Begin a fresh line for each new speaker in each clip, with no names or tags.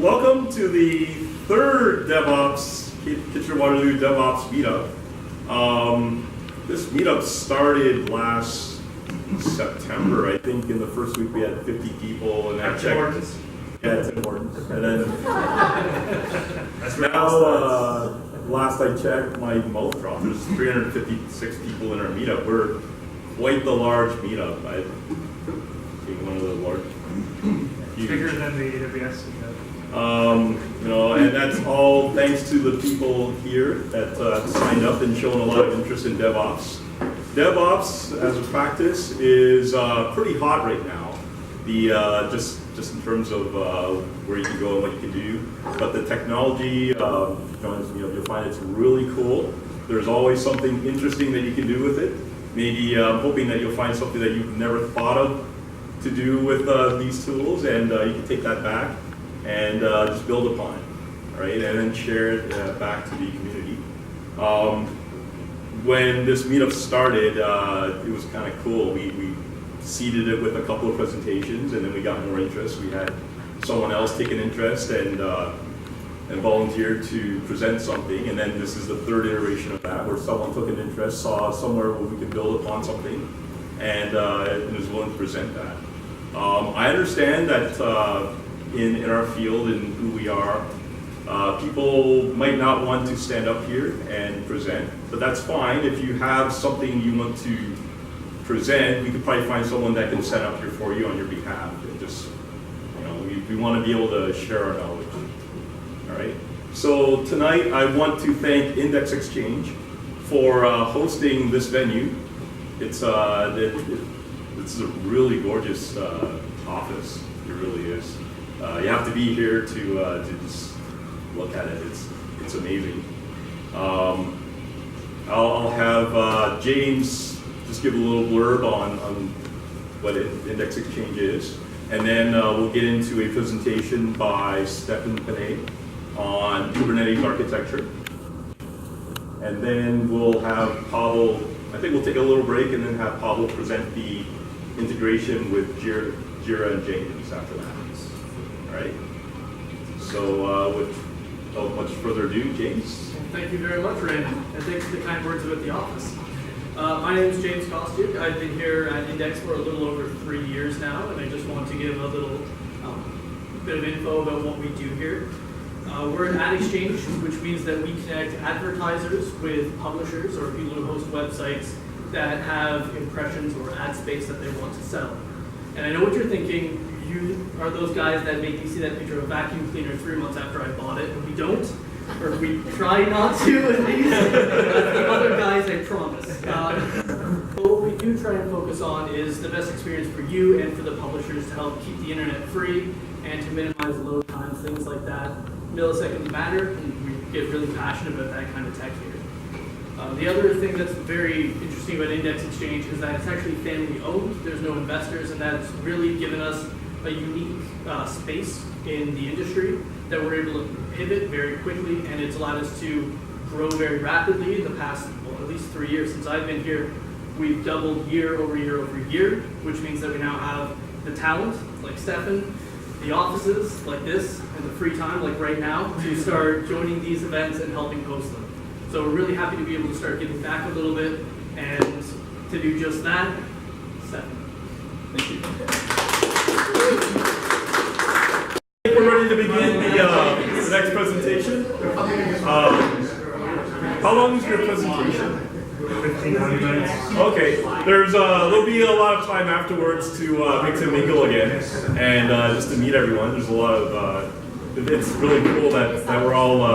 Welcome to the third DevOps, Kitchener-Waterloo DevOps meetup. This meetup started last September. I think in the first week we had 50 people, and I checked. Yeah, it's important. And then now, last I checked, my mouth dropped. There's 356 people in our meetup. We're quite the large meetup. I think one of the large.
Bigger than the AWS.
And that's all thanks to the people here that signed up and shown a lot of interest in DevOps. DevOps, as a practice, is pretty hot right now. Just in terms of where you can go and what you can do, but the technology, you'll find it's really cool. There's always something interesting that you can do with it. Maybe I'm hoping that you'll find something that you've never thought of to do with these tools, and you can take that back and just build upon it, right? And then share it back to the community. When this meetup started, it was kind of cool. We seeded it with a couple of presentations, and then we got more interest. We had someone else take an interest and volunteer to present something, and then this is the third iteration of that, where someone took an interest, saw somewhere where we could build upon something, and was willing to present that. I understand that in our field and who we are, people might not want to stand up here and present, but that's fine. If you have something you want to present, we could probably find someone that can set up here for you on your behalf. And just, we want to be able to share our knowledge. All right. So tonight, I want to thank Index Exchange for hosting this venue. It's this is a really gorgeous office. It really is. You have to be here to just look at it. It's amazing. I'll have James just give a little blurb on what Index Exchange is, and then we'll get into a presentation by Stefan Panay on Kubernetes architecture, and then we'll have Pavel. I think we'll take a little break and then have Pavel present the integration with Jira and Jenkins after that. All right. So without much further ado, James.
Thank you very much, Raymond, and thanks for the kind words about the office. My name is James Kostyuk. I've been here at Index for a little over 3 years now, and I just want to give a little bit of info about what we do here. We're an ad exchange, which means that we connect advertisers with publishers or people who host websites that have impressions or ad space that they want to sell. And I know what you're thinking. You are those guys that make me see that picture of a vacuum cleaner 3 months after I bought it, and we don't. Or we try not to, at least. The other guys, I promise. What we do try and focus on is the best experience for you and for the publishers to help keep the internet free and to minimize load times, things like that. Milliseconds matter, and we get really passionate about that kind of tech here. The other thing that's very interesting about Index Exchange is that it's actually family owned. There's no investors, and that's really given us a unique space in the industry that we're able to pivot very quickly, and it's allowed us to grow very rapidly in the past, well, at least 3 years since I've been here. We've doubled year over year over year, which means that we now have the talent, like Stefan, the offices, like this, and the free time, like right now, to start joining these events and helping host them. So we're really happy to be able to start giving back a little bit, and to do just that, Stefan. Thank you.
We're ready to begin the next presentation. How long is your presentation?
15-20 minutes.
Okay, there'll be a lot of time afterwards to mix and mingle again, and just to meet everyone. There's a lot of it's really cool that we're all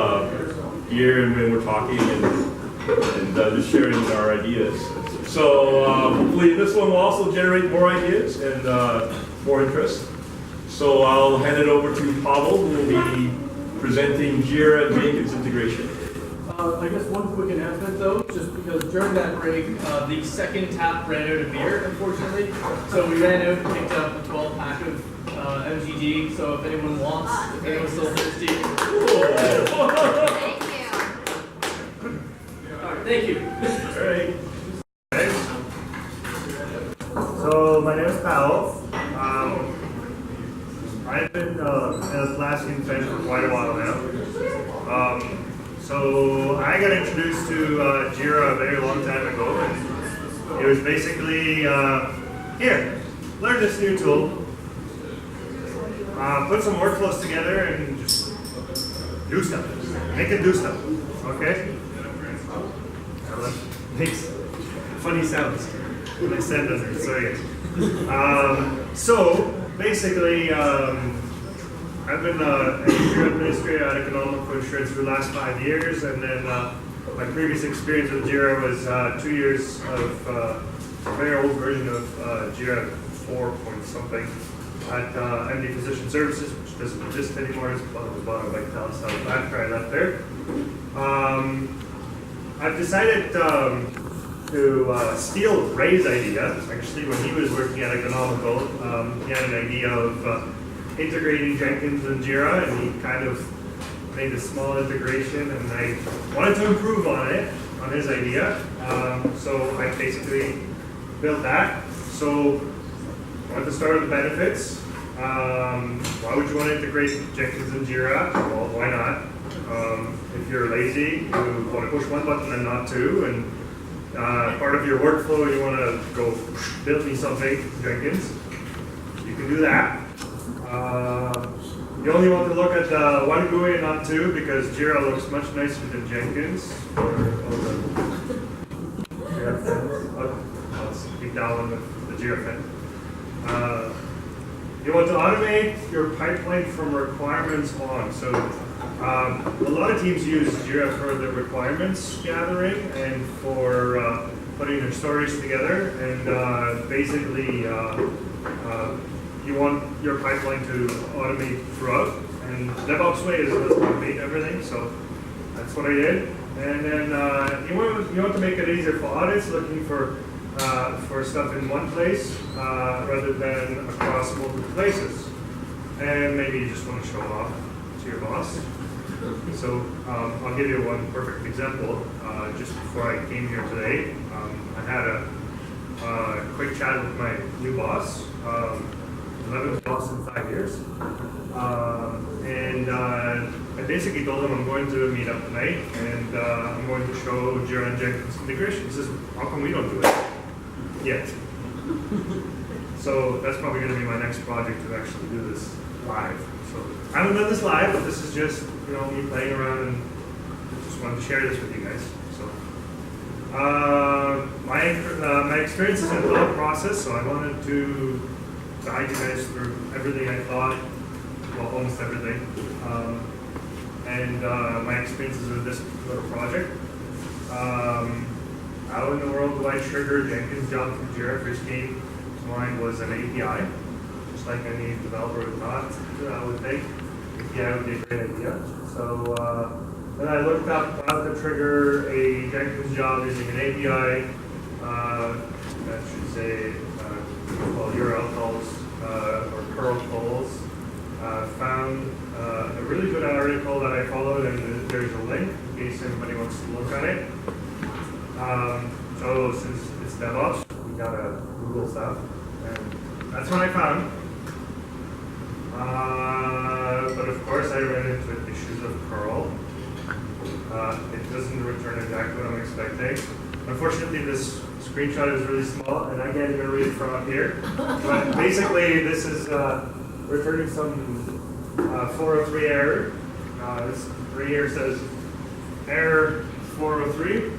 here and we're talking and just sharing our ideas. So hopefully this one will also generate more ideas and more interest. So I'll hand it over to Pavel, who will be presenting Jira and Jenkins integration.
I guess one quick announcement though, just because during that break, the second tap ran out of beer, unfortunately. So we ran out and picked up a 12-pack of MGD. So if anyone wants, if anyone's still thirsty. Cool.
Thank you.
All right, thank you.
All right.
So my name is Pavel. I've been in Atlassian fan for quite a while now. So I got introduced to Jira a very long time ago, and it was basically, here, learn this new tool, put some workflows together and just do stuff. Make it do stuff, okay? Makes funny sounds when I said that, so yeah. So basically, I've been a Jira administrator at Economical Insurance for the last 5 years, and then my previous experience with Jira was 2 years of a very old version of Jira 4 point something at MD Physician Services, which doesn't exist anymore. It's bought by TELUS after I left there. I've decided to steal Ray's idea. Actually, when he was working at Economical, he had an idea of integrating Jenkins and Jira, and he kind of made a small integration, and I wanted to improve on it, on his idea. So I basically built that. So I wanted to start with the benefits. Why would you want to integrate Jenkins and Jira? Well, why not? If you're lazy, you want to push one button and not two, and part of your workflow, you want to go build me something, Jenkins. You can do that. You only want to look at one GUI and not two, because Jira looks much nicer than Jenkins. Let's keep down with the Jira fan. You want to automate your pipeline from requirements on. So a lot of teams use Jira for the requirements gathering and for putting their stories together. And basically, you want your pipeline to automate throughout. And DevOps way is let's automate everything. So that's what I did. And then you want to make it easier for audits, looking for stuff in one place rather than across multiple places. And maybe you just want to show off to your boss. So I'll give you one perfect example. Just before I came here today, I had a quick chat with my new boss, 11th boss in 5 years. And I basically told him I'm going to a meetup tonight, and I'm going to show Jira and Jenkins integration. He says, how come we don't do it yet? So that's probably going to be my next project, to actually do this live. So I haven't done this live, but this is just me playing around, and just wanted to share this with you guys. So my experience is in the build process, so I wanted to guide you guys through everything I thought, well, almost everything, and my experiences with this little project. How in the world do I trigger Jenkins job from Jira? First came to mind was an API, just like any developer would not, I would think. API would be a great idea. So then I looked up how to trigger a Jenkins job using an API. That should say, well, URL calls or curl calls. Found a really good article that I followed, and there's a link in case anybody wants to look at it. So since it's DevOps, we gotta Google stuff, and that's what I found. But of course, I ran into issues of curl. It doesn't return exactly what I'm expecting. Unfortunately, this screenshot is really small, and I can't even read it from up here. But basically, this is returning some 403 error. This right here says error 403.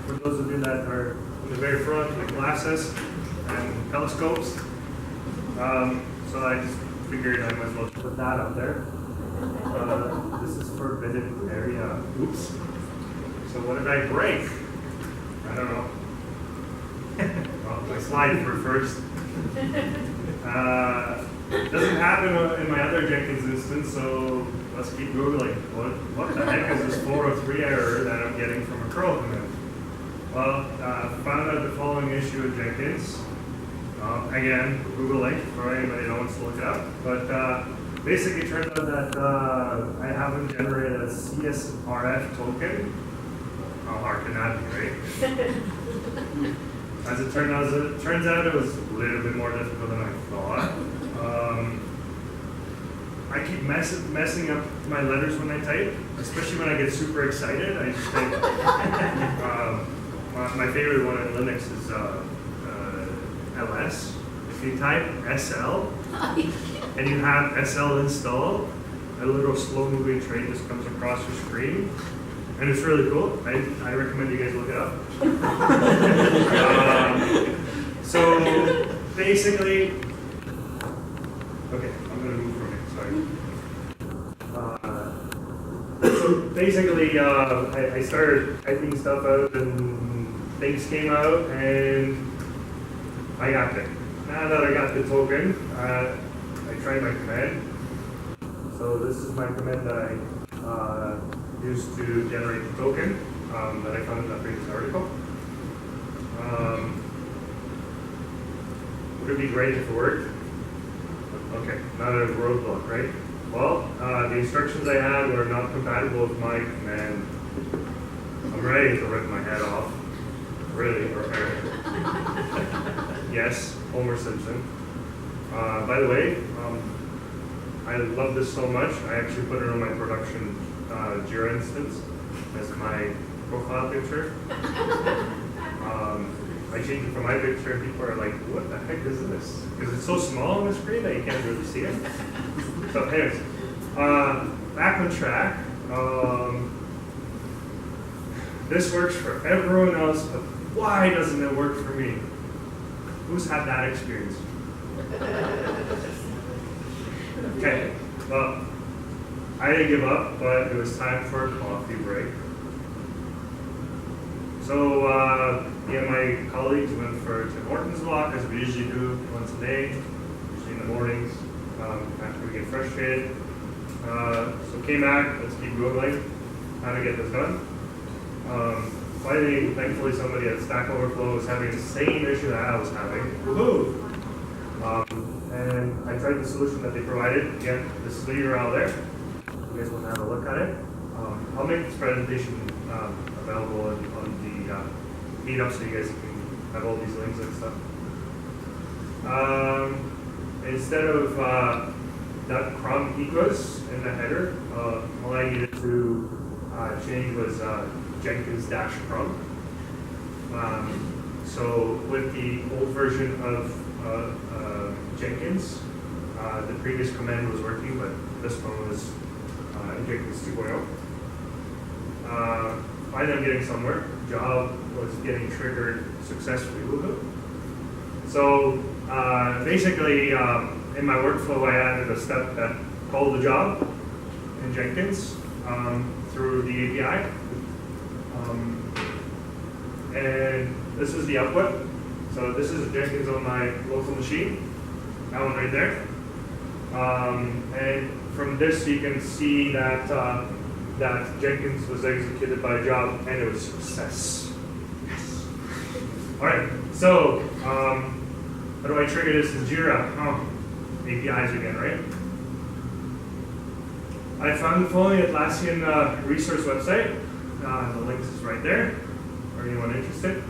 For those of you that are in the very front with glasses and telescopes. So I just figured I might as well put that up there. This is forbidden area. Oops. So what did I break? I don't know. Well, my slide for first. Doesn't happen in my other Jenkins instance, so let's keep Googling. What the heck is this 403 error that I'm getting from a curl command? Well, found out the following issue with Jenkins. Again, Google link for anybody that wants to look it up. But basically, it turns out that I haven't generated a CSRF token. How hard can that be, right? As it turns out, it was a little bit more difficult than I thought. I keep messing up my letters when I type, especially when I get super excited. I just type. My favorite one in Linux is ls. If you type SL and you have SL installed, a little slow-moving train just comes across your screen, and it's really cool. I recommend you guys look it up. So basically, okay, I'm gonna move from it. Sorry. So basically, I started typing stuff out, and things came out, and I got it. Now that I got the token, I tried my command. So this is my command that I used to generate the token that I found in that previous article. Would it be great if it worked? Okay, not a roadblock, right? Well, the instructions I had were not compatible with my command. I'm ready to rip my head off. Really, or yes, Homer Simpson. By the way, I love this so much, I actually put it on my production Jira instance as my profile picture. I changed it from my picture, and people are like, what the heck is this? Because it's so small on the screen that you can't really see it. So anyways, back on track. This works for everyone else, but why doesn't it work for me? Who's had that experience? Okay, well, I didn't give up, but it was time for a coffee break. So, me and my colleagues went for Tim Hortons walk, as we usually do once a day, usually in the mornings, after we get frustrated. So came back, let's keep Googling how to get this done. Finally, thankfully, somebody at Stack Overflow was having the same issue that I was having. Woohoo! And I tried the solution that they provided. Again, this is the URL there. You guys want to have a look at it. I'll make this presentation available on the meetup so you guys can have all these links and stuff. Instead of .crom equals in the header, all I needed to change was Jenkins-crom. So with the old version of Jenkins, the previous command was working, but this one was in Jenkins 2.0. Finally, I'm getting somewhere. Job was getting triggered successfully. Woohoo! So basically, in my workflow, I added a step that called the job in Jenkins through the API. And this is the output. So this is Jenkins on my local machine. That one right there. And from this, you can see that that Jenkins was executed by a job, and it was success. Yes. All right. So how do I trigger this in Jira? Oh, APIs again, right? I found the following Atlassian resource website. The link is right there for anyone interested.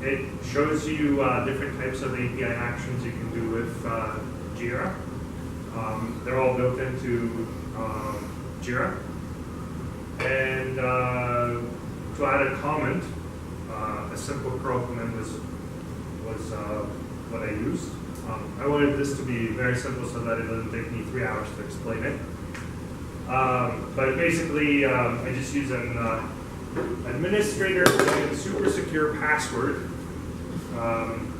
It shows you different types of API actions you can do with Jira. They're all built into Jira. And to add a comment, a simple curl command was what I used. I wanted this to be very simple so that it doesn't take me 3 hours to explain it. But basically, I just use an administrator and super secure password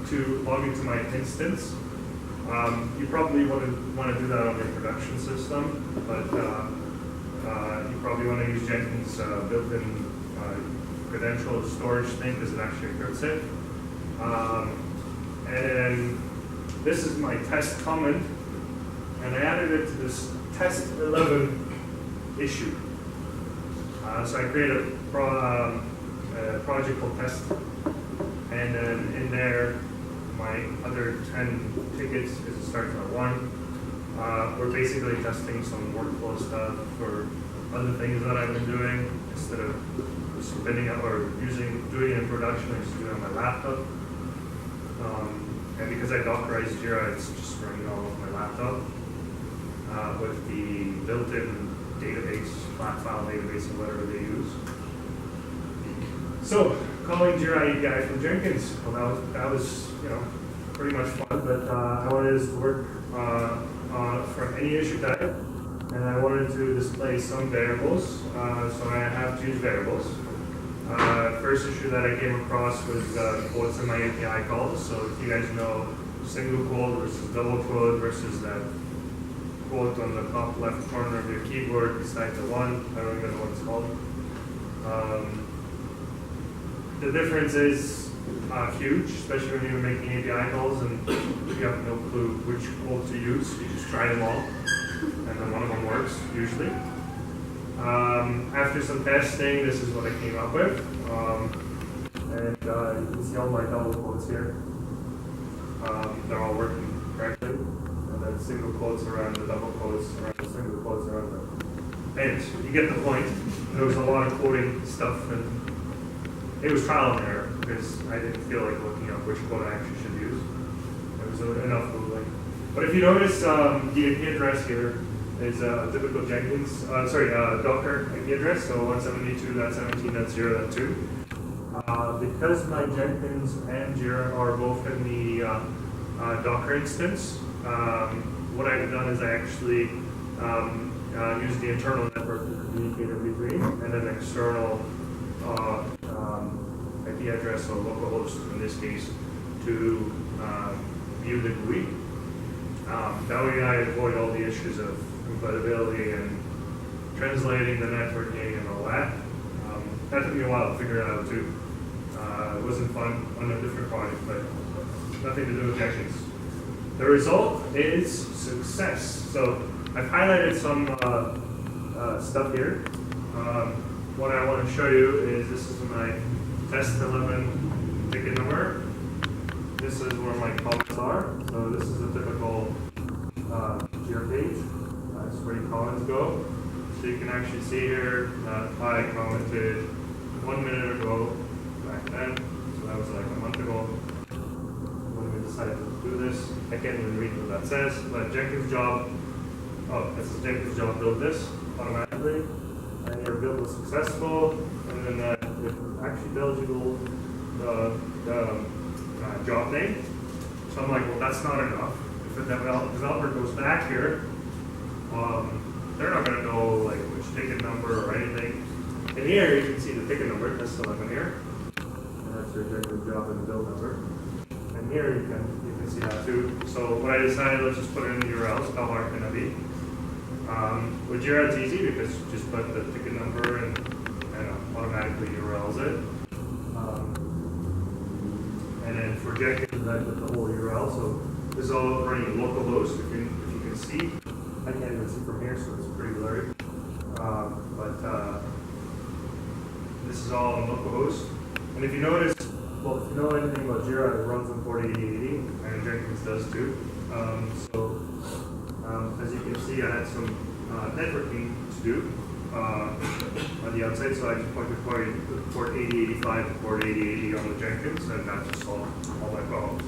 to log into my instance. You probably want to do that on your production system, but you probably want to use Jenkins' built-in credential storage thing because it actually encrypts it. And then this is my test comment, and I added it to this test 11 issue. So I created a project called test, and then in there, my other 10 tickets, because it starts at 1, we're basically testing some workflow stuff for other things that I've been doing instead of spinning up or doing it in production. I just do it on my laptop. And because I Dockerized Jira, it's just running all over my laptop. with the built-in database, flat file database, or whatever they use. So, calling Jira API from Jenkins, well, that was pretty much fun, but I wanted this to work for any issue type, and I wanted to display some variables, so I have to use variables. First issue that I came across was quotes in my API calls, so if you guys know single quote versus double quote versus that quote on the top left corner of your keyboard beside the one, I don't even know what it's called. The difference is huge, especially when you're making API calls and you have no clue which quote to use. You just try them all, and then one of them works, usually. After some testing, this is what I came up with. And you can see all my double quotes here. They're all working correctly. And then single quotes around the double quotes, around the single quotes around the... And you get the point. There was a lot of quoting stuff, and it was trial and error because I didn't feel like looking up which quote I actually should use. There was enough movement. But if you notice, the IP address here is a typical Jenkins, Docker IP address, so 172.17.0.2. Because my Jenkins and Jira are both in the Docker instance, what I've done is I actually use the internal network to communicate in between, and an external IP address or localhost in this case to view the GUI. That way I avoid all the issues of compatibility and translating the networking and all that. That took me a while to figure it out too. It wasn't fun on a different project, but nothing to do with Jenkins. The result is success. So I've highlighted some stuff here. What I want to show you is this is my test 11 ticket number. This is where my comments are. So this is a typical Jira page. That's where your comments go. So you can actually see here that I commented 1 minute ago back then. So that was like a month ago when we decided to do this. I can't even read what that says, but Jenkins job, this is Jenkins job build this automatically. And your build was successful, and then it actually tells you the job name. So I'm like, well, that's not enough. If the developer goes back here, they're not going to know like which ticket number or anything. And here you can see the ticket number, that's 11 here. And that's your Jenkins job and the build number. And here you can see that too. So what I decided, let's just put it in the URLs. How hard can it be? With Jira it's easy because you just put the ticket number and automatically URLs it. And then for Jenkins, I put the whole URL. So this is all running localhost. If you can see, I can't even see from here, so it's pretty blurry. But this is all on localhost. And if you notice, well, if you know anything about Jira, it runs on port 8080, and Jenkins does too. As you can see, I had some networking to do on the outside, so I just pointed port 8085 to port 8080 on the Jenkins, and that just solved all my problems.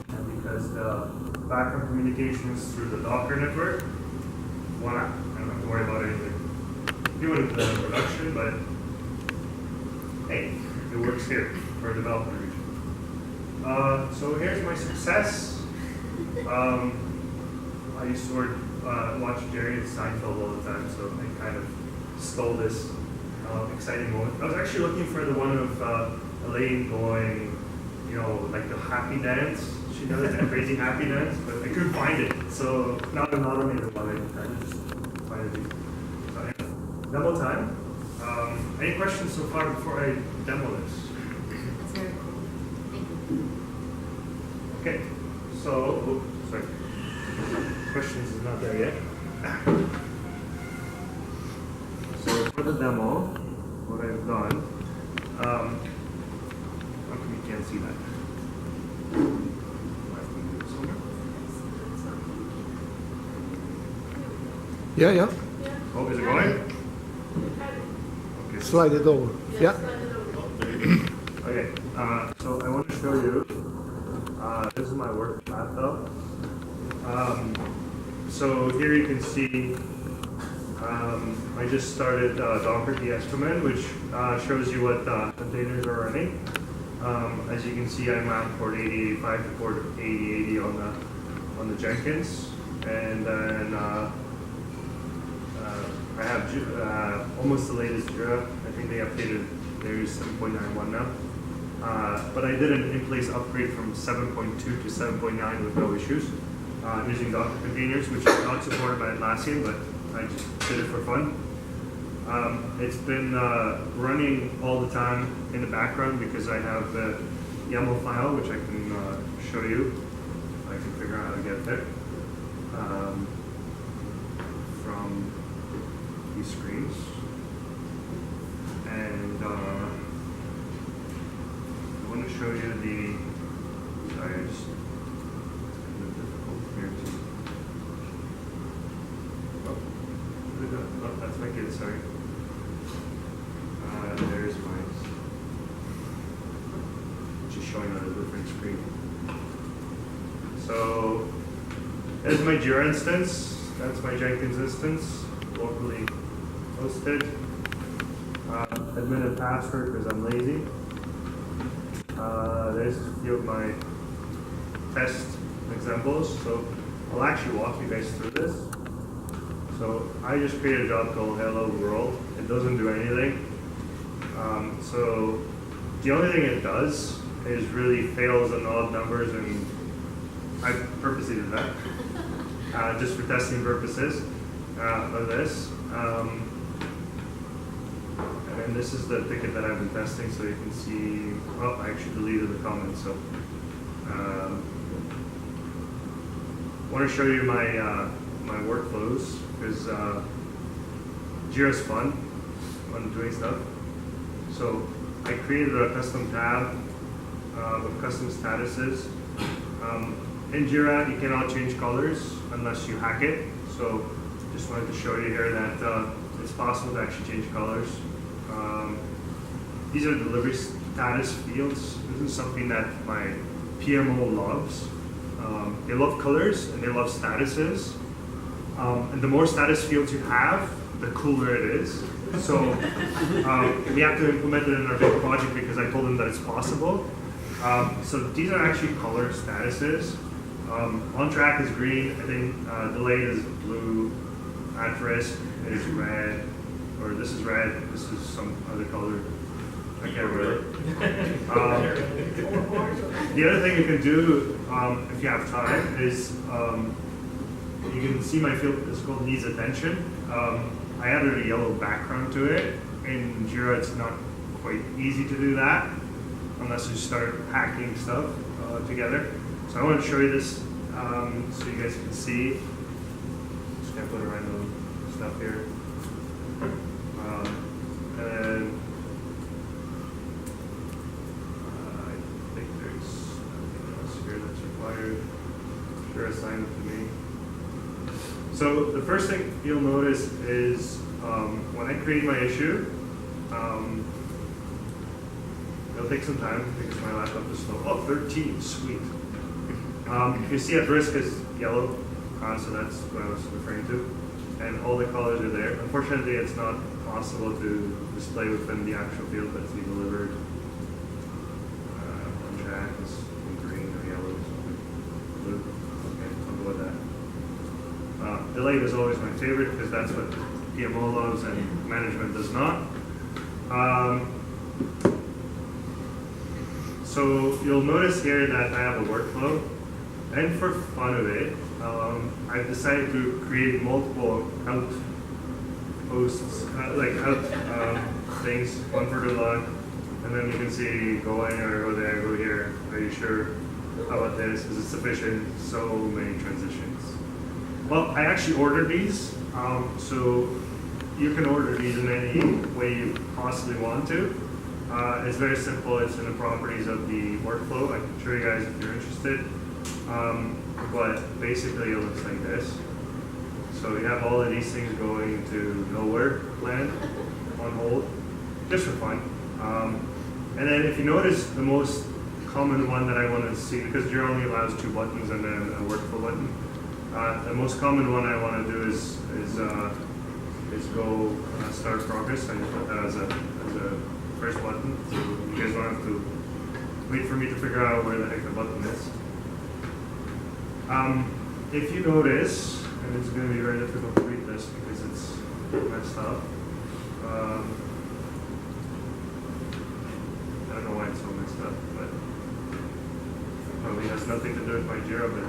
And because the background communication is through the Docker network, voila, I don't have to worry about anything. You wouldn't put that in production, but hey, it works here for a developer region. So here's my success. I used to watch Jerry and Seinfeld all the time, so I kind of stole this exciting moment. I was actually looking for the one of Elaine going, like the happy dance. She does that crazy happy dance, but I couldn't find it. So not an automated one, I just find it. So anyway, demo time. Any questions so far before I demo this?
That's very cool. Thank you.
Okay, so, sorry. Questions is not there yet. So for the demo, what I've done, how come you can't see that?
Yeah.
Oh, is it going? Okay.
Slide it over. Yeah.
Okay, so I want to show you, this is my work laptop. So here you can see I just started Docker DS command, which shows you what containers are running. As you can see, I'm at port 8085 to port 8080 on the Jenkins, and then I have almost the latest Jira. I think they updated theirs 7.91 now. But I did an in-place upgrade from 7.2 to 7.9 with no issues, using Docker containers, which is not supported by Atlassian, but I just did it for fun. It's been running all the time in the background because I have the YAML file, which I can show you. I can figure out how to get there from these screens. And I want to show you the, sorry, I just, it's kind of difficult here to, oh, that's my kid, sorry. There's mine, which is showing on a different screen. So, there's my Jira instance, that's my Jenkins instance, locally hosted. Admin and password because I'm lazy. There's a few of my test examples. So I'll actually walk you guys through this. So I just created a job called Hello World. It doesn't do anything. So the only thing it does is really fails on odd numbers, and I purposely did that just for testing purposes of this. And this is the ticket that I've been testing, so you can see, oh, I actually deleted the comments, so. I want to show you my my workflows, because Jira's fun on doing stuff. So I created a custom tab with custom statuses. In Jira, you cannot change colors unless you hack it. So just wanted to show you here that it's possible to actually change colors. These are delivery status fields. This is something that my PMO loves. They love colors and they love statuses. And the more status fields you have, the cooler it is. So we have to implement it in our big project because I told them that it's possible. So these are actually color statuses. On track is green, I think delayed is blue, at risk is red, or this is red, this is some other color. I can't remember. The other thing you can do if you have time is you can see my field is called needs attention. I added a yellow background to it. In Jira, it's not quite easy to do that unless you start hacking stuff together. So I want to show you this so you guys can see. Just gonna put a random stuff here. And I think there's nothing else here that's required. Sure, assign it to me. So the first thing you'll notice is when I create my issue, it'll take some time because my laptop is slow. Oh, 13, sweet. You see at risk is yellow, so that's what I was referring to. And all the colors are there. Unfortunately, it's not possible to display within the actual field that's being delivered. On track is in green or yellow or something. Blue. Okay, I'll go with that. Delayed is always my favorite because that's what PMO loves and management does not. So you'll notice here that I have a workflow, and for fun of it, I've decided to create multiple outposts, things, one for the log, and then you can see go anywhere, go there, go here. Are you sure? How about this? Is it sufficient? So many transitions. Well, I actually ordered these, so you can order these in any way you possibly want to. It's very simple. It's in the properties of the workflow. I can show you guys if you're interested. But basically, it looks like this. So you have all of these things going to nowhere land on hold, just for fun. And then if you notice, the most common one that I want to see, because Jira only allows 2 buttons and then a workflow button, The most common one I want to do is go start progress and put that as a first button. So you guys don't have to wait for me to figure out where the heck the button is. If you notice, and it's going to be very difficult to read this because it's messed up. I don't know why it's so messed up, but probably has nothing to do with my Jira, but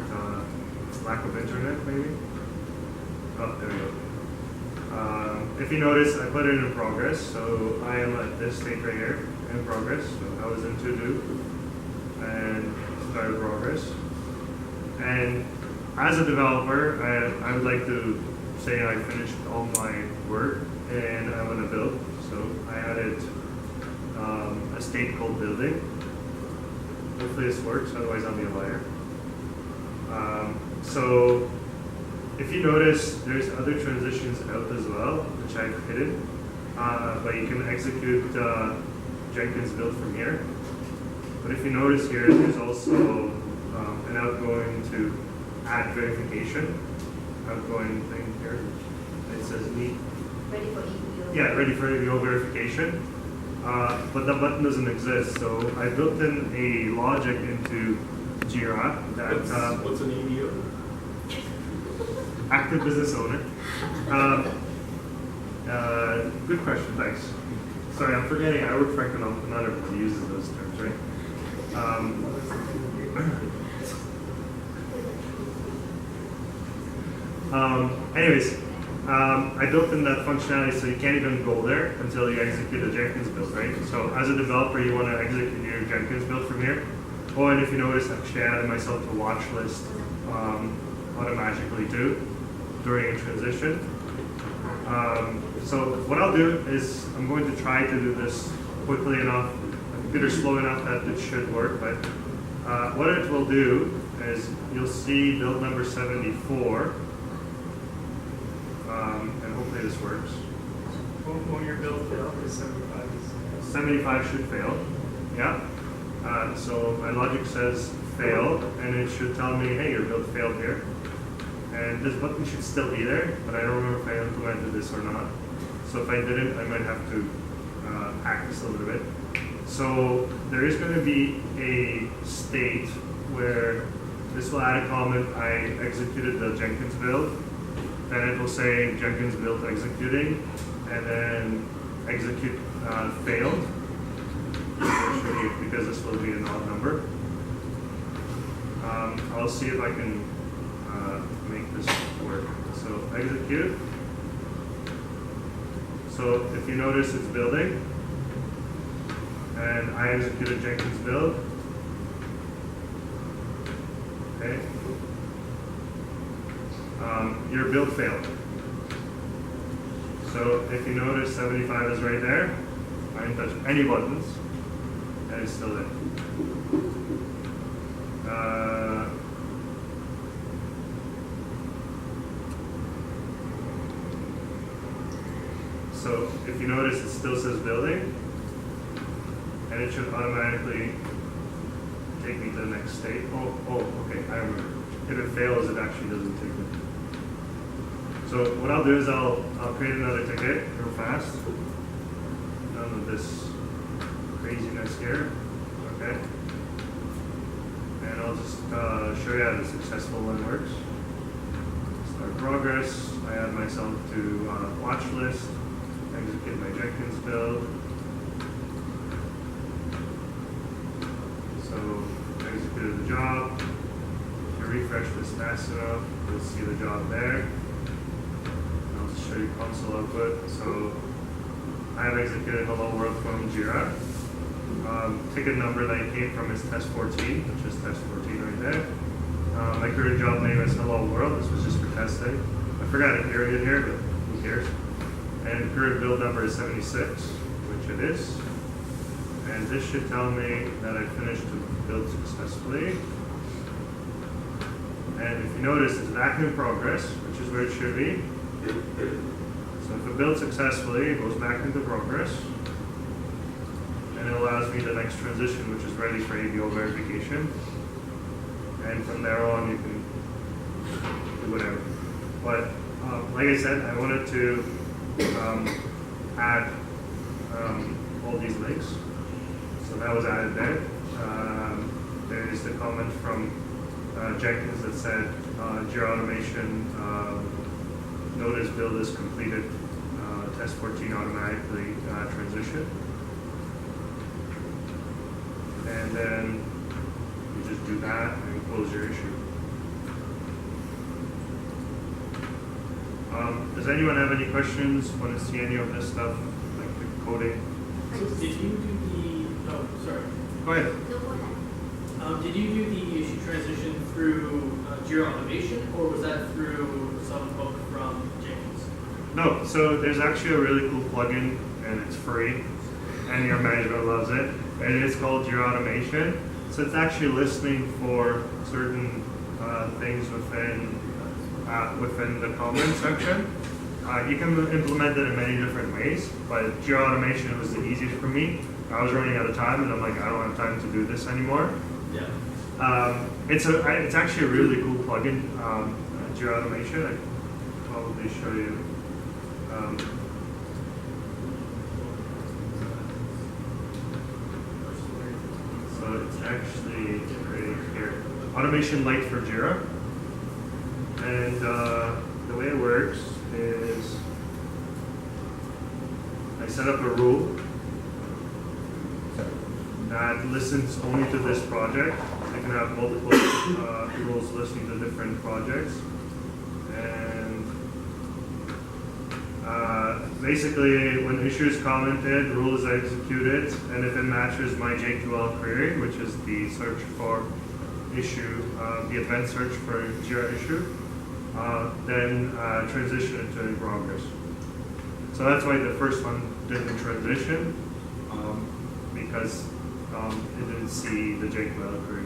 lack of internet maybe. Oh, there we go. If you notice, I put it in progress, so I am at this state right here, in progress. So I was in to do and started progress. And as a developer, I would like to say I finished all my work and I want to build. So I added a state called building. Hopefully this works, otherwise I'll be a liar. So if you notice, there's other transitions out as well, which I've hidden. But you can execute Jenkins build from here. But if you notice here, there's also an outgoing to add verification. Outgoing thing here. It says need.
Ready for EVO.
Yeah, ready for EVO verification. But the button doesn't exist, so I built in a logic into Jira that
What's an EVO?
active business owner. Good question, thanks. Sorry, I'm forgetting. I work for economics, not everybody uses those terms, right? Anyways, I built in that functionality so you can't even go there until you execute a Jenkins build, right? So as a developer, you want to execute your Jenkins build from here. Oh, and if you notice, actually I added myself to watch list automatically too during a transition. So what I'll do is I'm going to try to do this quickly enough, the computer's slow enough that it should work, but what it will do is you'll see build number 74, and hopefully this works.
Won't your build fail? Because
75 should fail, yeah. So my logic says fail, and it should tell me, hey, your build failed here. And this button should still be there, but I don't remember if I implemented this or not. So if I didn't, I might have to hack this a little bit. So there is going to be a state where this will add a comment, I executed the Jenkins build. Then it will say Jenkins build executing, and then execute failed, because this will be an odd number. I'll see if I can make this work. So execute. So if you notice, it's building, and I executed Jenkins build. Okay. Your build failed. So if you notice, 75 is right there. I didn't touch any buttons, and it's still there. So if you notice, it still says building, and it should automatically take me to the next state. Oh, okay, I remember. If it fails, it actually doesn't take me. So what I'll do is I'll create another ticket real fast. None of this craziness here, okay? And I'll just show you how the successful one works. Start progress. I add myself to watch list. Execute my Jenkins build. So executed the job. If you refresh this fast enough, you'll see the job there. I'll show you console output. So I have executed hello world from Jira. Ticket number that it came from is test 14, which is test 14 right there. My current job name is hello world. This was just for testing. I forgot a period here, but who cares? And current build number is 76, which it is. And this should tell me that I finished the build successfully. And if you notice, it's back in progress, which is where it should be. So if it builds successfully, it goes back into progress. And it allows me the next transition, which is ready for ABO verification. And from there on, you can do whatever. But like I said, I wanted to add all these links. So that was added there. There is the comment from Jenkins that said Jira automation notice build is completed. Test 14 automatically transition. And then you just do that and close your issue. Does anyone have any questions? Want to see any of this stuff, like the coding?
Did you do the, oh, sorry.
Go ahead.
No, go ahead.
Did you do the issue transition through Jira Automation, or was that through some hook from Jenkins?
No, so there's actually a really cool plugin, and it's free, and your management loves it. And it is called Jira Automation. So it's actually listening for certain things within the comment section. You can implement it in many different ways, but Jira Automation was the easiest for me. I was running out of time, and I'm like, I don't have time to do this anymore.
Yeah.
It's actually a really cool plugin, Jira Automation. I can probably show you. So it's actually right here. Automation Lite for Jira. And the way it works is I set up a rule that listens only to this project. I can have multiple rules listening to different projects. And basically, when issue is commented, rule is executed, and if it matches my JQL query, which is the search for issue, the event search for Jira issue, then transition it to in progress. So that's why the first one didn't transition, because it didn't see the JQL query.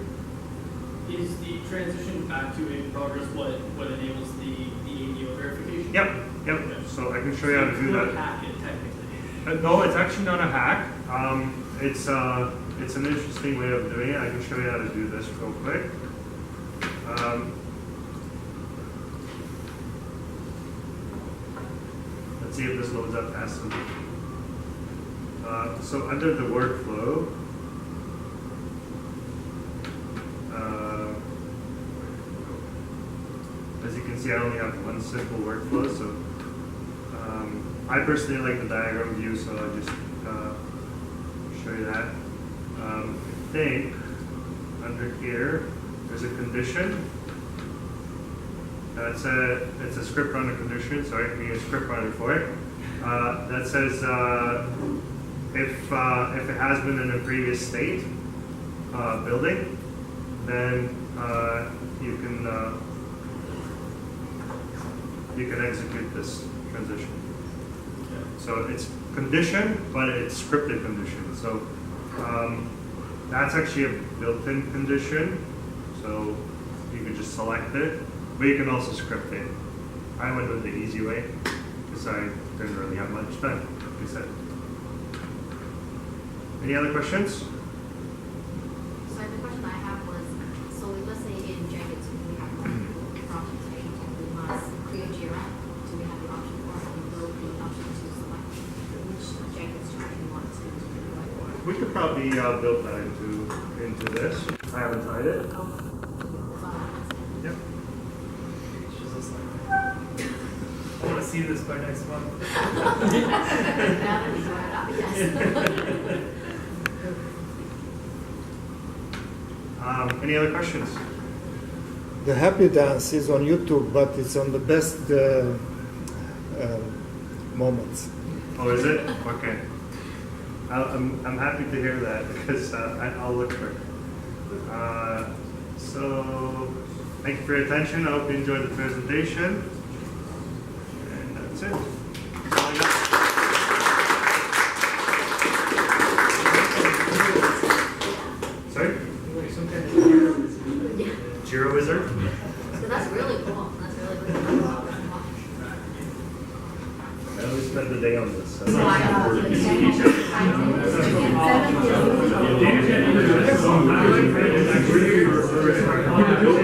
Is the transition back to in progress what enables the ADO verification?
Yep.
Okay.
So I can show you how to do
You
that.
could hack it technically.
No, it's actually not a hack. It's an interesting way of doing it. I can show you how to do this real quick. Let's see if this loads up fast enough. So under the workflow, as you can see, I only have one simple workflow. So I personally like the diagram view, so I'll just show you that. I think under here, there's a condition. It's a script runner condition, so I can use script runner for it. That says if it has been in a previous state building, then you can execute this transition. So it's condition, but it's scripted condition. So that's actually a built-in condition. So you can just select it, but you can also script it. I went with the easy way because I didn't really have much time, like I said. Any other questions?
So the question I have was, so let's say in Jenkins, we have multiple projects, right? And we must create Jira. Do we have the option for it? And will the option to select which Jenkins chart we want to do?
We could probably build that into this. I haven't tried it.
Oh, that's all I'm asking.
Yep.
She's just like, I want to see this by next month.
Now that we brought it up, yes.
Any other questions?
The happy dance is on YouTube, but it's on the best moments.
Oh, is it? Okay. I'm happy to hear that because I'll look for it. So, thank you for your attention. I hope you enjoyed the presentation. And that's it. That's all I got. Sorry?
Some kind of
Jira Wizard?
So that's really cool. That's really cool.
I always spend the day on this. So.
So I
Yeah.